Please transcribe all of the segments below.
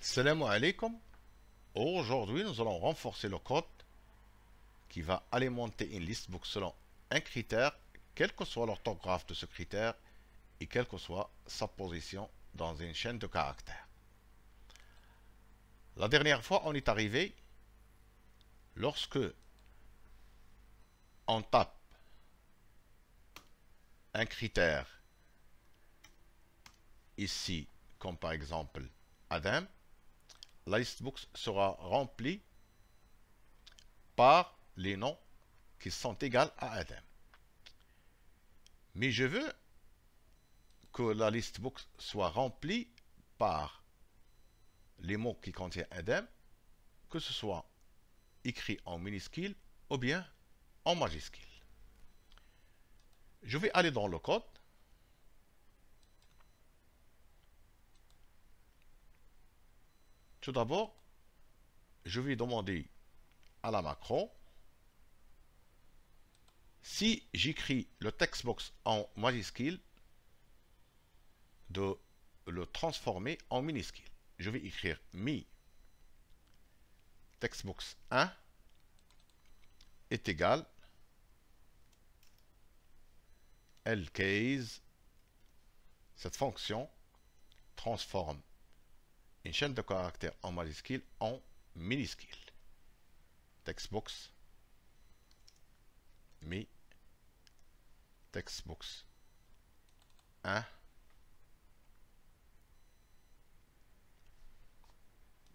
Salam alaikum. Aujourd'hui, nous allons renforcer le code qui va alimenter une listbook selon un critère, quelle que soit l'orthographe de ce critère et quelle que soit sa position dans une chaîne de caractères. La dernière fois, on est arrivé lorsque on tape un critère ici, comme par exemple Adam, la listbook sera remplie par les noms qui sont égaux à Adam. Mais je veux que la listbook soit remplie par les mots qui contiennent Adam, que ce soit écrit en minuscule ou bien en majuscule. Je vais aller dans le code. Tout d'abord, je vais demander à la macro si j'écris le textbox en majuscule de le transformer en minuscule. Je vais écrire mi textbox 1 est égal lcase. Cette fonction transforme une chaîne de caractères en majuscule en minuscule. Textbox mi textbox 1.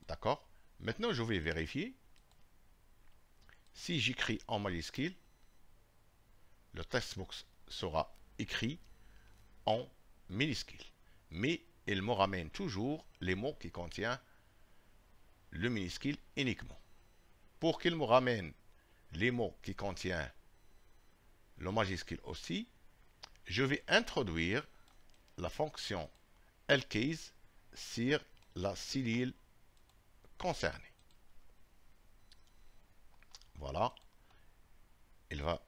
D'accord. Maintenant, je vais vérifier si j'écris en majuscule, le textbox sera écrit en minuscule. Mais il me ramène toujours les mots qui contiennent le minuscule uniquement. Pour qu'il me ramène les mots qui contiennent le majuscule aussi, je vais introduire la fonction lcase sur la cellule concernée. Voilà. Il va.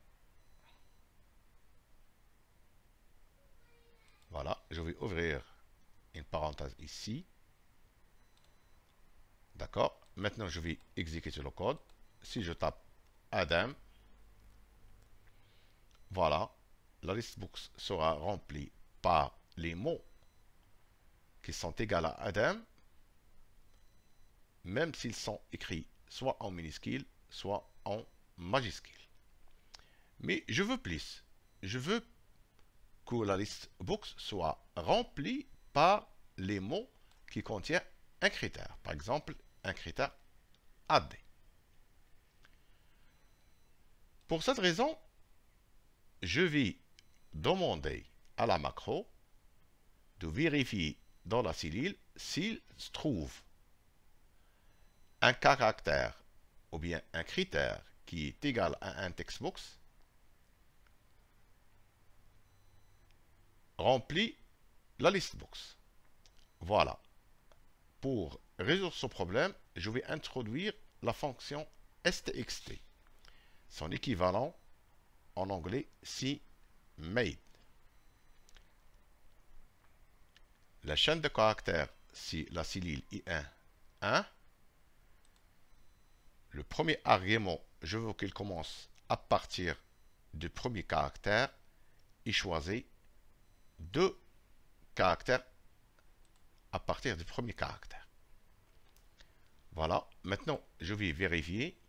Voilà. Je vais ouvrir une parenthèse ici. D'accord. Maintenant, je vais exécuter le code. Si je tape Adam, voilà, la listbook sera remplie par les mots qui sont égaux à Adam, même s'ils sont écrits soit en minuscule, soit en majuscule. Mais je veux plus. Je veux que la listbook soit remplie par les mots qui contiennent un critère. Par exemple, un critère AD. Pour cette raison, je vais demander à la macro de vérifier dans la cellule s'il se trouve un caractère ou bien un critère qui est égal à un textbox remplit la listbox. Voilà. Pour résoudre ce problème, je vais introduire la fonction stxt. Son équivalent en anglais, CMADE. La chaîne de caractères, si la cellule I1, 1. Le premier argument, je veux qu'il commence à partir du premier caractère et choisit deux caractères à partir du premier caractère. Voilà. Maintenant, je vais vérifier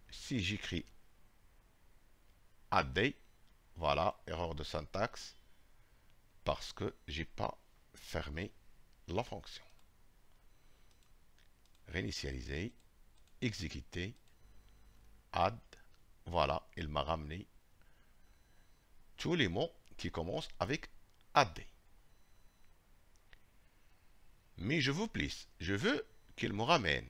si j'écris AD. Voilà, erreur de syntaxe parce que j'ai pas fermé la fonction. Réinitialiser, exécuter, add. Voilà, il m'a ramené tous les mots qui commencent avec AD. Mais je veux plus. Je veux qu'il me ramène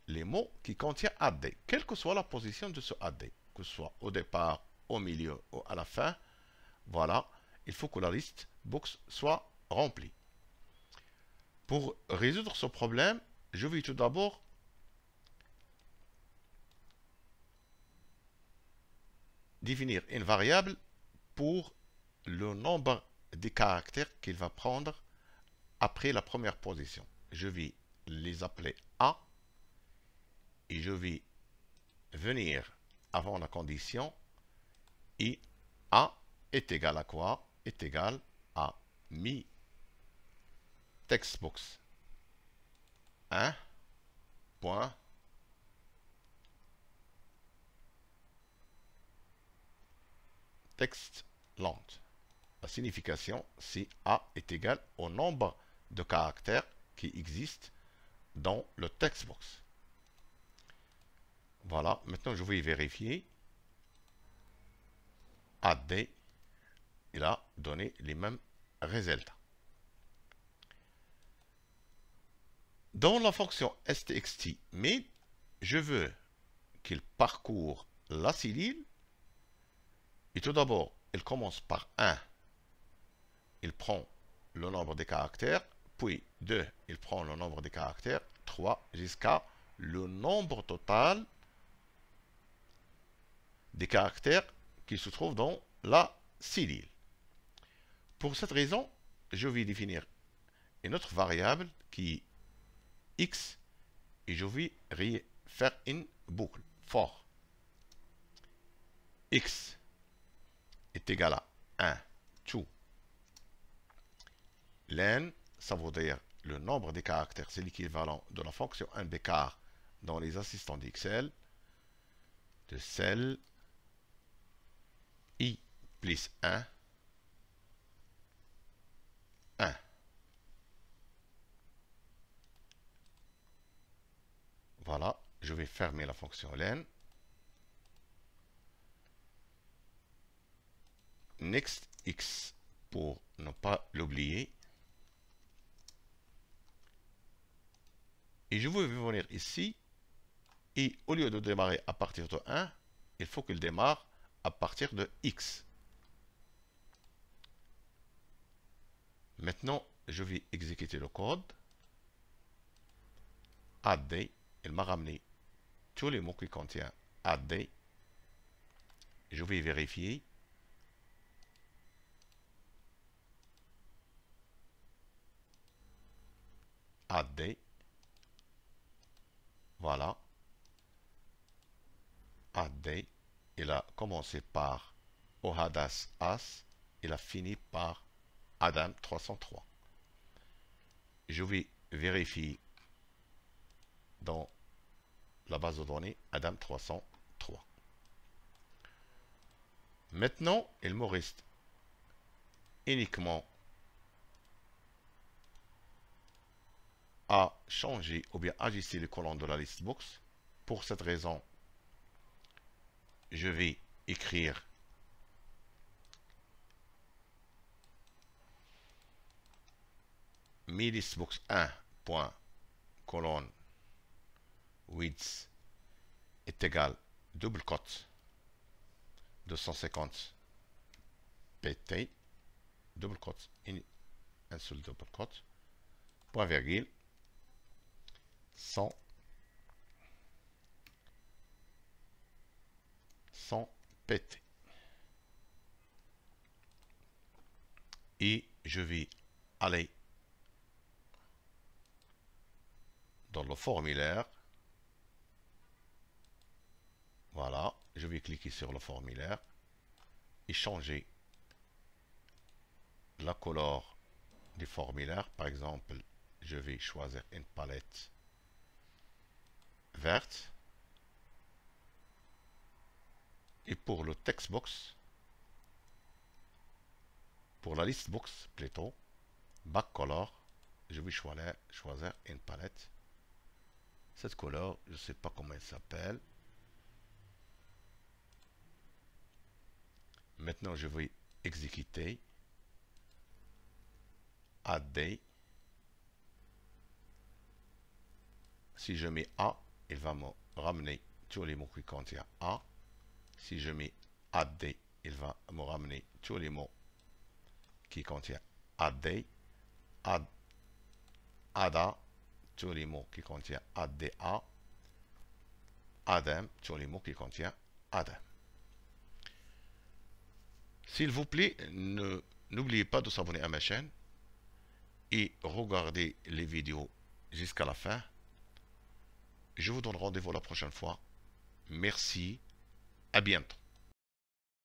les mots qui contiennent AD, quelle que soit la position de ce AD, que ce soit au départ, au milieu ou à la fin. Voilà, il faut que la liste box soit remplie. Pour résoudre ce problème, je vais tout d'abord définir une variable pour le nombre de caractères qu'il va prendre après la première position. Je vais les appeler A et je vais venir avant la condition et A est égal à quoi? Est égal à mi textbox 1 point text length. La signification, c'est A est égal au nombre de caractères qui existent dans le textbox. Voilà, maintenant je vais vérifier. AD, il a donné les mêmes résultats. Dans la fonction stxt, mais je veux qu'il parcourt la cellule. Et tout d'abord, il commence par 1. Il prend le nombre des caractères. Puis 2, il prend le nombre des caractères. 3, jusqu'à le nombre total des caractères qui se trouvent dans la cellule. Pour cette raison, je vais définir une autre variable qui est x et je vais faire une boucle for x est égal à 1 to len, ça veut dire le nombre des caractères, c'est l'équivalent de la fonction 1 d'écart dans les assistants d'Excel de cell i plus 1 1. Voilà, je vais fermer la fonction len. Next x pour ne pas l'oublier. Et je vais venir ici. Et au lieu de démarrer à partir de 1, il faut qu'il démarre à partir de x. Maintenant, je vais exécuter le code. add, il m'a ramené tous les mots qui contiennent add. Je vais vérifier. add. Voilà. add. Il a commencé par Ohadas As. Il a fini par Adam 303. Je vais vérifier dans la base de données Adam 303. Maintenant, il me reste uniquement à changer ou bien ajuster les colonnes de la liste box. Pour cette raison, je vais écrire mi listbox 1 point colonne width est égal double cote 250 pt double cote un seul double cote point virgule 100 pt et je vais aller dans le formulaire. Voilà, je vais cliquer sur le formulaire et changer la couleur du formulaire. Par exemple, je vais choisir une palette verte. Et pour le text box, pour la liste box plutôt, back color, je vais choisir une palette. Cette couleur, je ne sais pas comment elle s'appelle. Maintenant, je vais exécuter. Add. Si je mets A, il va me ramener tous les mots qui contiennent A. Si je mets add, il va me ramener tous les mots qui contiennent add. Ada, tous les mots qui contiennent ADA. Adam, tous les mots qui contiennent Adam. S'il vous plaît, n'oubliez pas de s'abonner à ma chaîne et regardez les vidéos jusqu'à la fin. Je vous donne rendez-vous la prochaine fois. Merci, à bientôt.